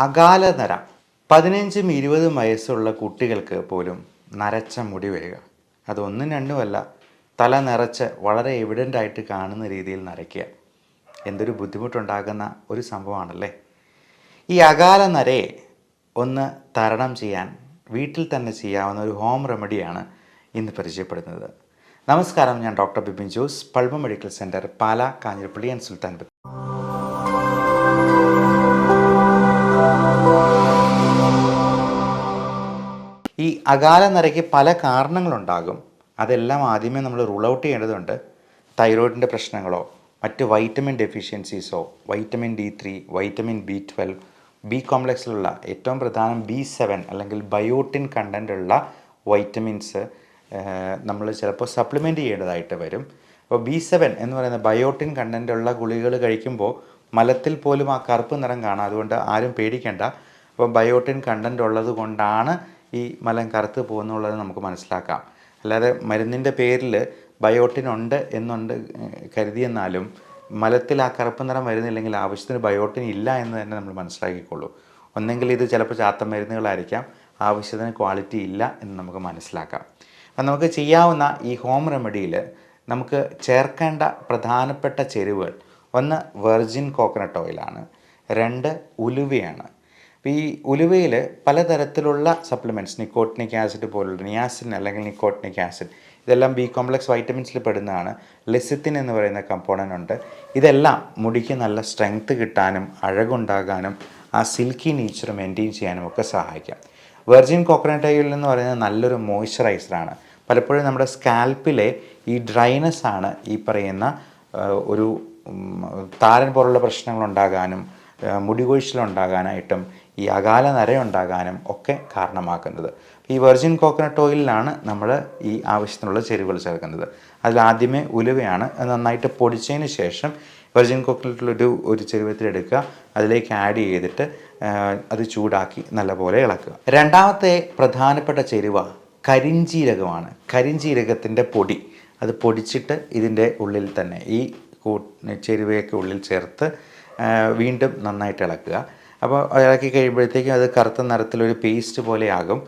അകാല നര 15-20 വയസ്സുള്ള കുട്ടികൾക്ക് പോലും നരച്ച മുടി വരിക. അതൊന്നും രണ്ടുമല്ല, തല നിറച്ച് വളരെ എവിഡൻ്റ് ആയിട്ട് കാണുന്ന രീതിയിൽ നരയ്ക്കുക. എന്തൊരു ബുദ്ധിമുട്ടുണ്ടാകുന്ന ഒരു സംഭവമാണല്ലേ. ഈ അകാല നരയെ ഒന്ന് തരണം ചെയ്യാൻ വീട്ടിൽ തന്നെ ചെയ്യാവുന്ന ഒരു ഹോം റെമഡിയാണ് ഇന്ന് പരിചയപ്പെടുന്നത്. നമസ്കാരം, ഞാൻ doctor Bipin Jose, Pulma medical centre, Pala, Kanjirappally and Sultan Bathery. ഈ അകാല നരയ്ക്ക് പല കാരണങ്ങളുണ്ടാകും. അതെല്ലാം ആദ്യമേ നമ്മൾ റൂൾ ഔട്ട് ചെയ്യേണ്ടതുണ്ട്. തൈറോയിഡിൻ്റെ പ്രശ്നങ്ങളോ മറ്റ് വൈറ്റമിൻ ഡെഫിഷ്യൻസീസോ, vitamin D3, vitamin B12, B കോംപ്ലക്സിലുള്ള ഏറ്റവും പ്രധാനം B7 അല്ലെങ്കിൽ ബയോട്ടിൻ കണ്ടൻ്റുള്ള വൈറ്റമിൻസ് നമ്മൾ ചിലപ്പോൾ സപ്ലിമെൻറ്റ് ചെയ്യേണ്ടതായിട്ട് വരും. അപ്പോൾ B7 എന്ന് പറയുന്ന ബയോട്ടിൻ കണ്ടൻ്റുള്ള ഗുളികകൾ കഴിക്കുമ്പോൾ മലത്തിൽ പോലും ആ കറുപ്പ് നിറം കാണാം. അതുകൊണ്ട് ആരും പേടിക്കേണ്ട. അപ്പോൾ ബയോട്ടിൻ കണ്ടൻ്റ് ഉള്ളത് കൊണ്ടാണ് ഈ മലം കറുത്ത് പോകുന്നുള്ളത് നമുക്ക് മനസ്സിലാക്കാം. അല്ലാതെ മരുന്നിൻ്റെ പേരിൽ ബയോട്ടിൻ ഉണ്ട് എന്നുണ്ട് കരുതിയെന്നാലും മലത്തിൽ ആ കറുപ്പ് നിറം വരുന്നില്ലെങ്കിൽ ആവശ്യത്തിന് ബയോട്ടിൻ ഇല്ല എന്ന് തന്നെ നമ്മൾ മനസ്സിലാക്കിക്കൊള്ളൂ. ഒന്നെങ്കിൽ ഇത് ചിലപ്പോൾ ചാത്ത മരുന്നുകളായിരിക്കാം, ആവശ്യത്തിന് ക്വാളിറ്റി ഇല്ല എന്ന് നമുക്ക് മനസ്സിലാക്കാം. അപ്പം നമുക്ക് ചെയ്യാവുന്ന ഈ ഹോം റെമഡിയിൽ നമുക്ക് ചേർക്കേണ്ട പ്രധാനപ്പെട്ട ചേരുവകൾ: ഒന്ന് വെർജിൻ കോക്കനട്ട് ഓയിലാണ്, 2 ഉലുവയാണ്. അപ്പോൾ ഈ ഉലുവയിൽ പലതരത്തിലുള്ള സപ്ലിമെൻറ്റ്സ്, നിക്കോട്ടിനിക് ആസിഡ് പോലുള്ള നിയാസിൻ അല്ലെങ്കിൽ നിക്കോട്ടിനിക് ആസിഡ്, ഇതെല്ലാം ബി കോംപ്ലക്സ് വൈറ്റമിൻസിൽ പെടുന്നതാണ്. ലെസിത്തിൻ എന്ന് പറയുന്ന കമ്പോണൻ്റ് ഉണ്ട്. ഇതെല്ലാം മുടിക്ക് നല്ല സ്ട്രെങ്ത് കിട്ടാനും അഴകുണ്ടാകാനും ആ സിൽക്കി നേച്ചർ മെയിൻറ്റെയിൻ ചെയ്യാനും ഒക്കെ സഹായിക്കാം. വെർജിൻ കോക്കനട്ട് ഓയിൽ എന്ന് പറയുന്നത് നല്ലൊരു മോയ്സ്ചറൈസറാണ്. പലപ്പോഴും നമ്മുടെ സ്കാൽപ്പിലെ ഈ ഡ്രൈനെസ് ആണ് ഈ പറയുന്ന ഒരു താരൻ പോലുള്ള പ്രശ്നങ്ങളുണ്ടാകാനും മുടി കൊഴിച്ചിലുണ്ടാകാനായിട്ടും ഈ അകാല നരയുണ്ടാകാനും ഒക്കെ കാരണമാക്കുന്നത്. ഈ വെർജിൻ കോക്കനട്ട് ഓയിലിലാണ് നമ്മൾ ഈ ആവശ്യത്തിനുള്ള ചേരുവകൾ ചേർക്കുന്നത്. അതിലാദ്യമേ ഉലുവയാണ്. നന്നായിട്ട് പൊടിച്ചതിന് ശേഷം വെർജിൻ കോക്കനട്ടിലൊരു ചെരുവത്തിലെടുക്കുക, അതിലേക്ക് ആഡ് ചെയ്തിട്ട് അത് ചൂടാക്കി നല്ലപോലെ ഇളക്കുക. രണ്ടാമത്തെ പ്രധാനപ്പെട്ട ചേരുവ കരിഞ്ജീരകമാണ്. കരിഞ്ജീരകത്തിൻ്റെ പൊടി, അത് പൊടിച്ചിട്ട് ഇതിൻ്റെ ഉള്ളിൽ തന്നെ ഈ ചേരുവയൊക്കെ ഉള്ളിൽ ചേർത്ത് വീണ്ടും നന്നായിട്ട് ഇളക്കുക. അപ്പോൾ ഇളക്കി കഴിയുമ്പോഴത്തേക്കും അത് കറുത്ത നിറത്തിലൊരു പേസ്റ്റ് പോലെ ആകും.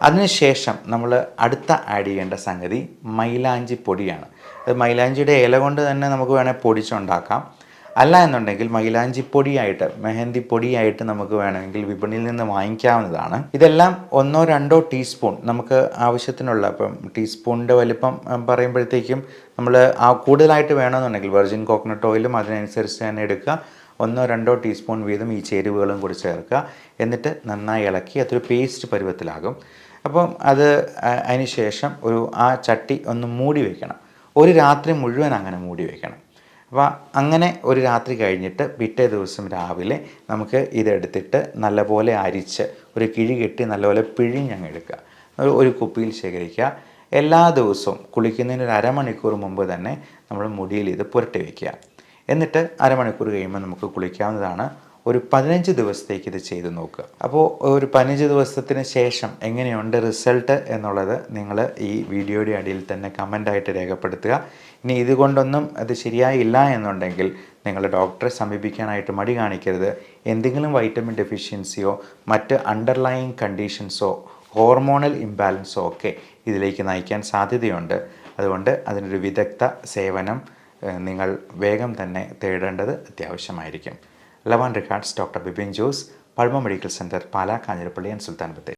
അതിനുശേഷം നമ്മൾ അടുത്ത ആഡ് ചെയ്യേണ്ട സംഗതി മൈലാഞ്ചി പൊടിയാണ്. അത് മൈലാഞ്ചിയുടെ ഇല കൊണ്ട് തന്നെ നമുക്ക് വേണമെങ്കിൽ പൊടിച്ചുണ്ടാക്കാം. അല്ല എന്നുണ്ടെങ്കിൽ മൈലാഞ്ചി പൊടിയായിട്ട്, മെഹന്തി പൊടിയായിട്ട് നമുക്ക് വേണമെങ്കിൽ വിപണിയിൽ നിന്ന് വാങ്ങിക്കാവുന്നതാണ്. ഇതെല്ലാം 1-2 ടീസ്പൂൺ നമുക്ക് ആവശ്യത്തിനുള്ള, ഇപ്പം ടീസ്പൂണിൻ്റെ വലിപ്പം പറയുമ്പോഴത്തേക്കും നമ്മൾ കൂടുതലായിട്ട് വേണമെന്നുണ്ടെങ്കിൽ വെർജിൻ കോക്കനട്ട് ഓയിലും അതിനനുസരിച്ച് തന്നെ എടുക്കുക. 1-2 ടീസ്പൂൺ വീതം ഈ ചേരുവകളും കൂടി ചേർക്കുക. എന്നിട്ട് നന്നായി ഇളക്കി അതൊരു പേസ്റ്റ് പരുവത്തിലാകും. അപ്പം അതിന് ശേഷം ആ ചട്ടി ഒന്ന് മൂടി വയ്ക്കണം. ഒരു രാത്രി മുഴുവൻ അങ്ങനെ മൂടി വയ്ക്കണം. അപ്പോൾ അങ്ങനെ ഒരു രാത്രി കഴിഞ്ഞിട്ട് പിറ്റേ ദിവസം രാവിലെ നമുക്ക് ഇതെടുത്തിട്ട് നല്ലപോലെ അരിച്ച് ഒരു കിഴി കെട്ടി നല്ലപോലെ പിഴിഞ്ഞങ്ങ് എടുക്കുക. ഒരു കുപ്പിയിൽ ശേഖരിക്കുക. എല്ലാ ദിവസവും കുളിക്കുന്നതിന് ഒരു അരമണിക്കൂർ മുമ്പ് തന്നെ നമ്മൾ മുടിയിൽ ഇത് പുരട്ടി വയ്ക്കുക. എന്നിട്ട് അരമണിക്കൂർ കഴിയുമ്പോൾ നമുക്ക് കുളിക്കാവുന്നതാണ്. ഒരു 15 ദിവസത്തേക്ക് ഇത് ചെയ്ത് നോക്കുക. അപ്പോൾ ഒരു 15 ദിവസത്തിന് ശേഷം എങ്ങനെയുണ്ട് റിസൾട്ട് എന്നുള്ളത് നിങ്ങൾ ഈ വീഡിയോയുടെ അടിയിൽ തന്നെ കമൻ്റായിട്ട് രേഖപ്പെടുത്തുക. ഇനി ഇതുകൊണ്ടൊന്നും അത് ശരിയായില്ല എന്നുണ്ടെങ്കിൽ നിങ്ങൾ ഡോക്ടറെ സമീപിക്കാനായിട്ട് മടി കാണിക്കരുത്. എന്തെങ്കിലും വൈറ്റമിൻ ഡെഫിഷ്യൻസിയോ മറ്റ് അണ്ടർലൈയിങ് കണ്ടീഷൻസോ ഹോർമോണൽ ഇംബാലൻസോ ഒക്കെ ഇതിലേക്ക് നയിക്കാൻ സാധ്യതയുണ്ട്. അതുകൊണ്ട് അതിനൊരു വിദഗ്ധ സേവനം നിങ്ങൾ വേഗം തന്നെ തേടേണ്ടത് അത്യാവശ്യമായിരിക്കും. Love and regards, doctor Bipin Jose, Pulma medical centre, Pala, Kanjirappally and Sultan Bathery.